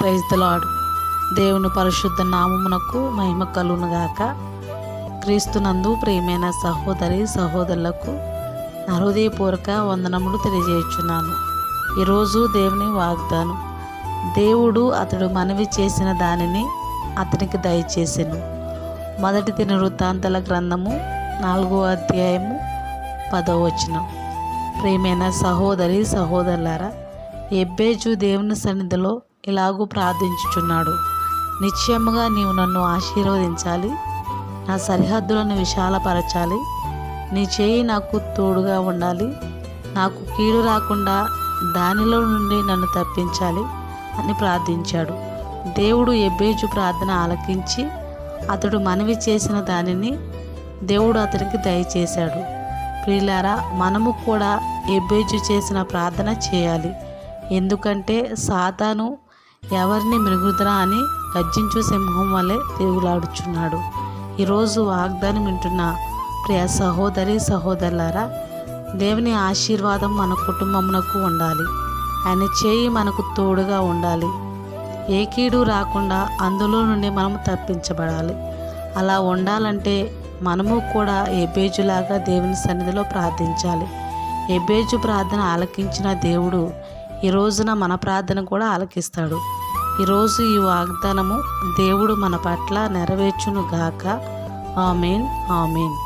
Praise the lord. దేవుని పరిశుద్ధ నామమునకు మహిమ కలుగునుగాక. క్రీస్తునందు ప్రియమైన సహోదరి సహోదరులకు నా హృదయపూర్వక వందనములు తెలియజేయుచున్నాను. ఈరోజు దేవుని వాగ్దానం. దేవుడు అతడు మనవి చేసిన దానిని అతనికి దయచేసెను. మొదటి దినవృత్తాంతాల గ్రంథము 4వ అధ్యాయము 10వ వచనం. ప్రియమైన సహోదరి సహోదరులారా, ఎబ్బేజు దేవుని సన్నిధిలో ఇలాగూ ప్రార్థించుచున్నాడు. నిశ్చయముగా నీవు నన్ను ఆశీర్వదించాలి, నా సరిహద్దులను విశాలపరచాలి, నీ చేయి నాకు తోడుగా ఉండాలి, నాకు కీడు రాకుండా దానిలో నుండి నన్ను తప్పించాలి అని ప్రార్థించాడు. దేవుడు ఎబ్బేజు ప్రార్థన ఆలకించి అతడు మనవి చేసిన దానిని దేవుడు అతనికి దయచేశాడు. ప్రియులారా, మనము కూడా ఎబ్బేజు చేసిన ప్రార్థన చేయాలి. ఎందుకంటే సాతాను ఎవరిని మృగుదరా అని గర్జించు సింహం వలె తిరుగులాడుచున్నాడు. ఈరోజు వాగ్దానం వింటున్న ప్రియ సహోదరి సహోదరులారా, దేవుని ఆశీర్వాదం మన కుటుంబమునకు ఉండాలి. ఆయన చేయి మనకు తోడుగా ఉండాలి. ఏ కీడు రాకుండా అందులో నుండి మనము తప్పించబడాలి. అలా ఉండాలంటే మనము కూడా ఎబ్బేజులాగా దేవుని సన్నిధిలో ప్రార్థించాలి. ఎబ్బేజు ప్రార్థన ఆలకించిన దేవుడు ఈ రోజున మన ప్రార్థన కూడా ఆలకిస్తాడు. ఈరోజు ఈ వాగ్దానము దేవుడు మన పట్ల నెరవేర్చును గాక. ఆమేన్, ఆమేన్.